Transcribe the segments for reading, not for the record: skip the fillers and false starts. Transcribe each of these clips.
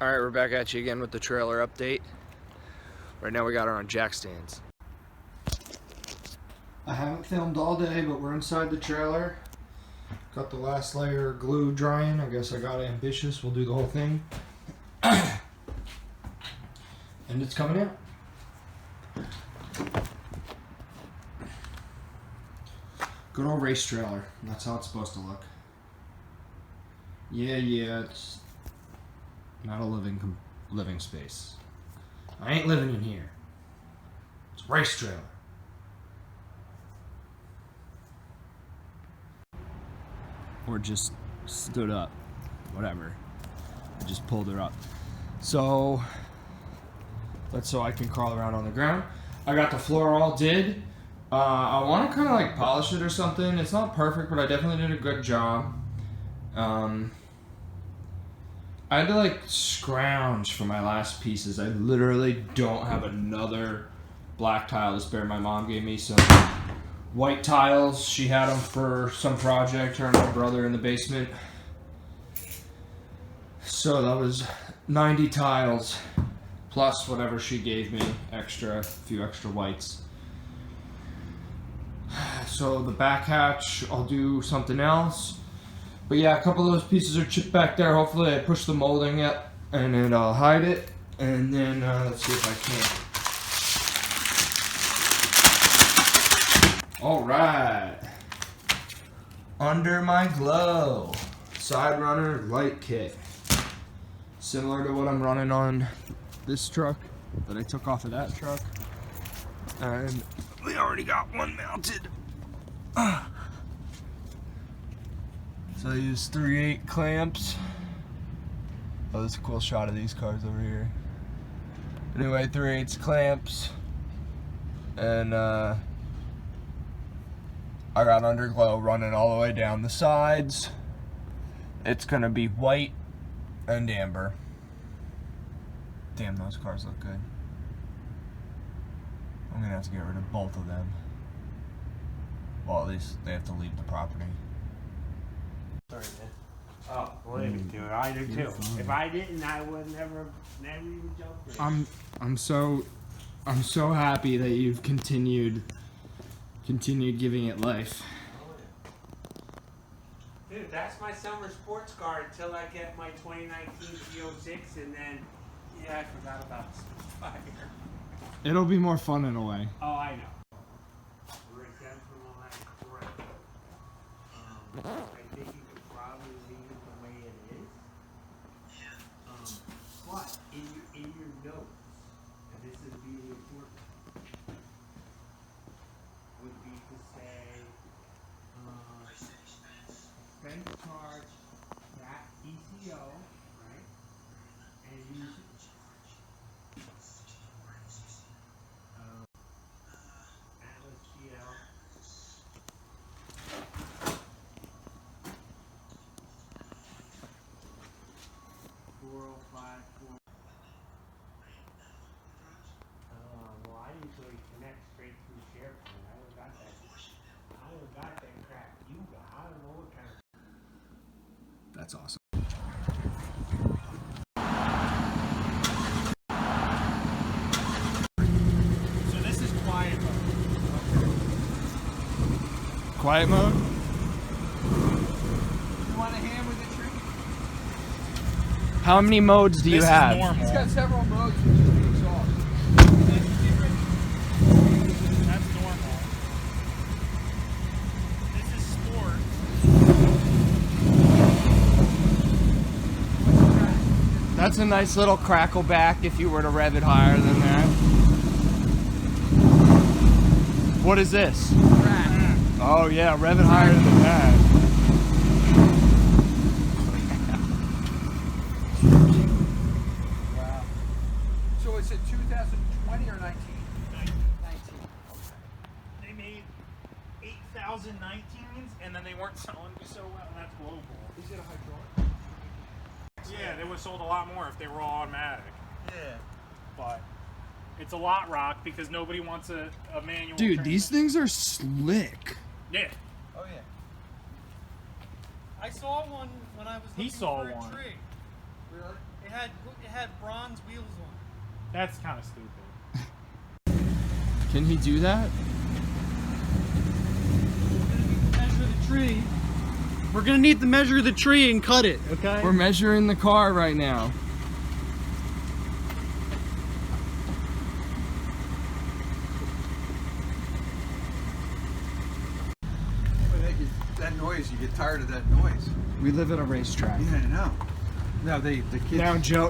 Alright, we're back at you again with the trailer update. Right now we got her on jack stands. I haven't filmed all day, but we're inside the trailer. Got the last layer of glue drying. I guess I got ambitious. We'll do the whole thing. And it's coming out. Good old race trailer. That's how it's supposed to look. Yeah, it's not a living space. I ain't living in here. It's a race trailer. Or just stood up. Whatever. I just pulled her up. So that's so I can crawl around on the ground. I got the floor all did. I want to kind of like polish it or something. It's not perfect, but I definitely did a good job. I had to like scrounge for my last pieces. I literally don't have another black tile to spare. My mom gave me some white tiles. She had them for some project, her and my brother in the basement. So that was 90 tiles plus whatever she gave me, a few extra whites. So the back hatch, I'll do something else. But yeah, a couple of those pieces are chipped back there. Hopefully I push the molding up and then I'll hide it. And then let's see if I can. All right. Under my glow. Side runner light kit. Similar to what I'm running on this truck that I took off of that truck. And we already got one mounted. So I used 3/8 clamps. Oh, this is a cool shot of these cars over here. Anyway, 3/8 clamps. And I got underglow running all the way down the sides. It's gonna be white and amber. Damn, those cars look good. I'm gonna have to get rid of both of them. Well, at least they have to leave the property. Sorry, man. Oh, believe me, dude. I do too. If I didn't, I would never even jump in. I'm so happy that you've continued giving it life. Dude, that's my summer sports car until I get my 2019 G06, and then I forgot about the Spitfire. It'll be more fun in a way. Oh, I know. I think you could probably leave it the way it is. But in your notes, and this is really important, would be to say, expense charge that ECO, right? And use Atlas GL. Well, I usually connect straight through SharePoint. I would got that crap you got. I don't know what kind of. That's awesome. So this is quiet mode. Quiet mode? You want a hand with the tree? How many modes do you have? It's got several modes, which is the exhaust. That's normal. This is sport. That's a nice little crackle back if you were to rev it higher than that. What is this? Crack. Oh yeah, rev it higher than that. Wow. So it's a 2020 or 19? 19. They made 8,000 19s, and then they weren't selling so well, and that's global. Is it a hydraulic? Yeah, they would have sold a lot more if they were all automatic. Yeah. But it's a lot rock because nobody wants a manual. Dude, these things are slick. Yeah. Oh yeah. I saw one when I was looking He saw for a one. tree. Really? It had bronze wheels on it. That's kind of stupid. Can he do that? Measure the tree. We're gonna need to measure the tree and cut it, okay? We're measuring the car right now. That noise, you get tired of that noise. We live at a racetrack. Yeah, I know. Now the kids.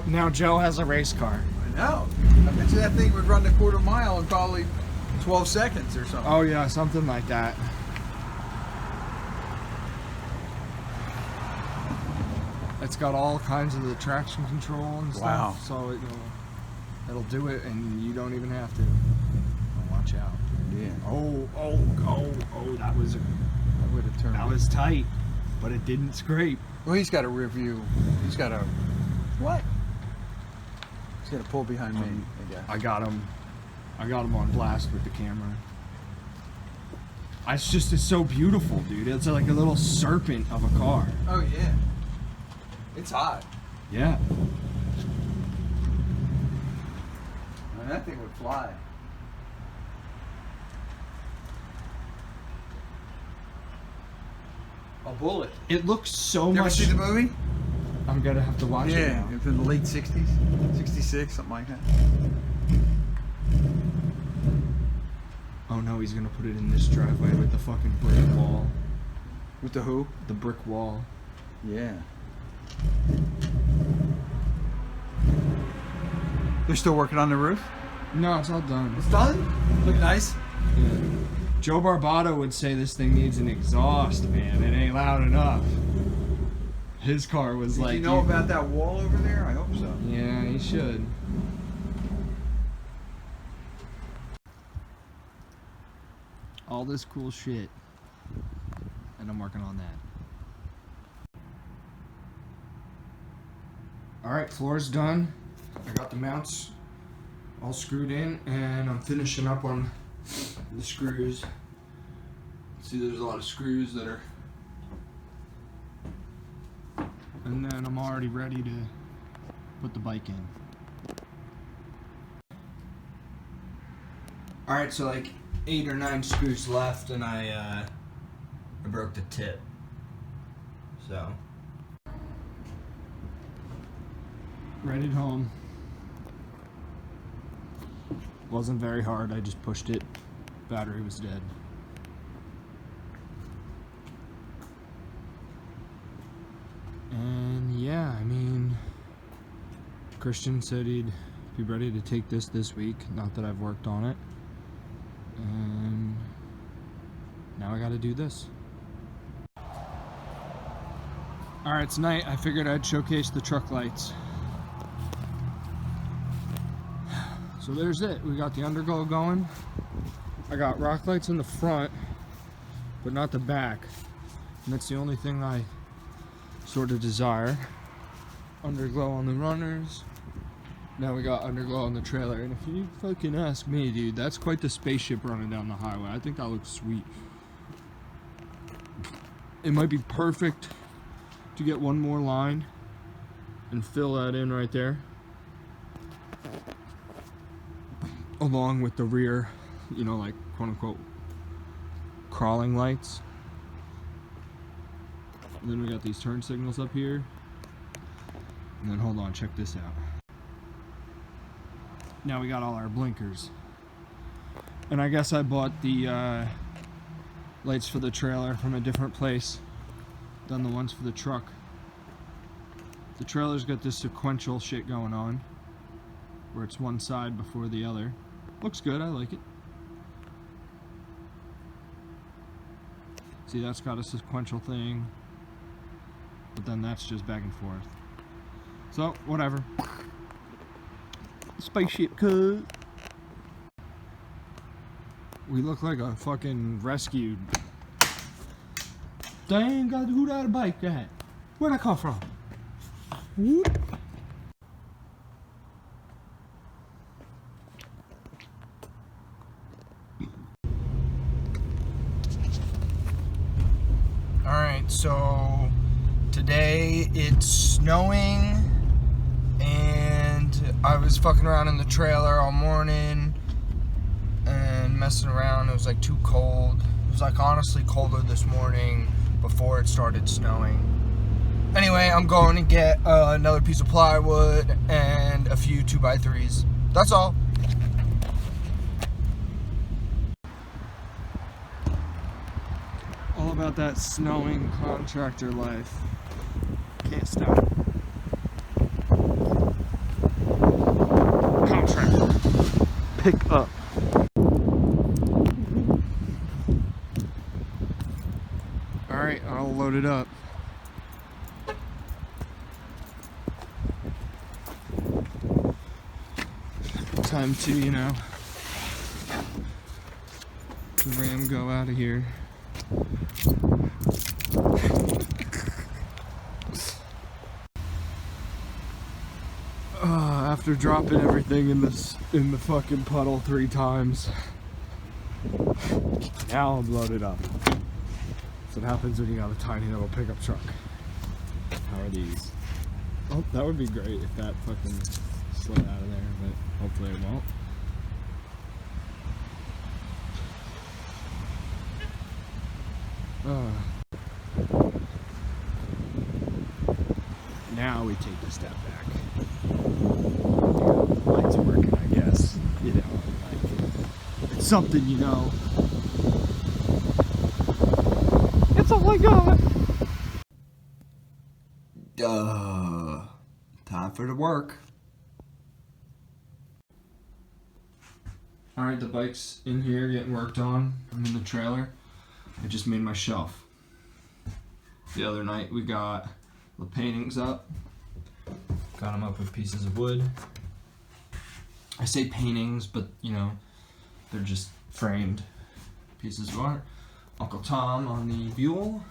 Now Joe has a race car. I know. I bet you that thing would run the quarter mile in probably 12 seconds or something. Oh yeah, something like that. It's got all kinds of the traction control and stuff. Wow. So it'll do it, and you don't even have to. Oh, watch out. Yeah. Oh! That was I would have turned. that was tight, but it didn't scrape. Well, he's got a review. He's got a what? He's got to pull behind me. I guess. I got him on blast with the camera. It's so beautiful, dude. It's like a little serpent of a car. Oh yeah. It's hot. Yeah. Man, that thing would fly. A Bullet. It looks so You ever much. see the movie? I'm gonna have to watch it Yeah, now. it's in the late 60s, 66, something like that. Oh no, he's gonna put it in this driveway with the fucking brick wall. With the who? The brick wall. Yeah. They're still working on the roof? No, it's all done. It's done? Look nice. Yeah. Joe Barbato would say this thing needs an exhaust, man. It ain't loud enough. His car was Did like. you know about that wall over there? I hope so. Yeah, he should. All this cool shit. And I'm working on that. Alright, floor's done. I got the mounts all screwed in, and I'm finishing up on the screws. See, there's a lot of screws that are. And then I'm already ready to put the bike in. Alright, so like 8 or 9 screws left, and I broke the tip. So. Right at home. Wasn't very hard, I just pushed it. Battery was dead. And yeah, I mean, Christian said he'd be ready to take this week. Not that I've worked on it. And now I gotta do this. Alright, tonight I figured I'd showcase the truck lights. So there's it. We got the underglow going. I got rock lights in the front, but not the back. And that's the only thing I sort of desire. Underglow on the runners. Now we got underglow on the trailer. And if you fucking ask me, dude, that's quite the spaceship running down the highway. I think that looks sweet. It might be perfect to get one more line and fill that in right there, along with the rear, you know, like quote unquote crawling lights. And then we got these turn signals up here. And then hold on, check this out. Now we got all our blinkers. And I guess I bought the lights for the trailer from a different place than the ones for the truck. The trailer's got this sequential shit going on, where it's one side before the other. Looks good, I like it. See, that's got a sequential thing, but then that's just back and forth. So, whatever. Spaceship cut. We look like a fucking rescued. Dang, God, who got a bike at? Where'd I come from? Whoop. Alright, so today it's snowing I was fucking around in the trailer all morning and messing around. It was like too cold. It was like honestly colder this morning before it started snowing. Anyway, I'm going to get another piece of plywood and a few 2x3s. That's all. All about that snowing contractor life. Can't stop. Contractor. Pick up. Alright, I'll load it up. Time to, you know, the ram go out of here. After dropping everything in the fucking puddle 3 times, now I'm loaded up. That's what happens when you got a tiny little pickup truck. How are these? Oh, that would be great if that fucking slid out of there, but hopefully it won't. Now we take the step back. Lights working, I guess. You know, like, it's something, you know. It's all I got. Time for the work. Alright, the bike's in here getting worked on. I'm in the trailer. I just made my shelf. The other night we got the paintings up. Got them up with pieces of wood. I say paintings, but you know, they're just framed pieces of art. Uncle Tom on the Buell.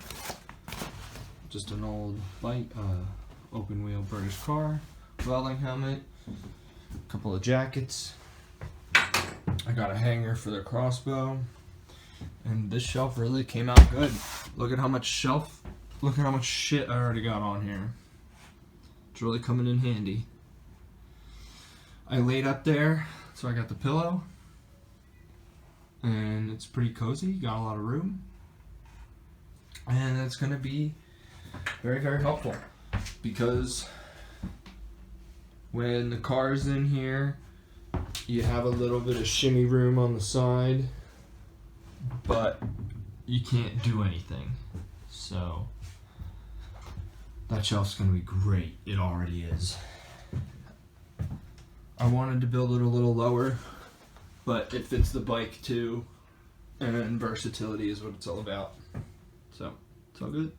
Just an old bike, open wheel British car. Welding helmet. A couple of jackets. I got a hanger for the crossbow. And this shelf really came out good. Look at how much shit I already got on here. It's really coming in handy. I laid up there, so I got the pillow. And it's pretty cozy, got a lot of room. And it's gonna be very, very helpful. Because when the car's in here, you have a little bit of shimmy room on the side, but you can't do anything. So that shelf's gonna be great. It already is. I wanted to build it a little lower, but it fits the bike too, and versatility is what it's all about. So it's all good.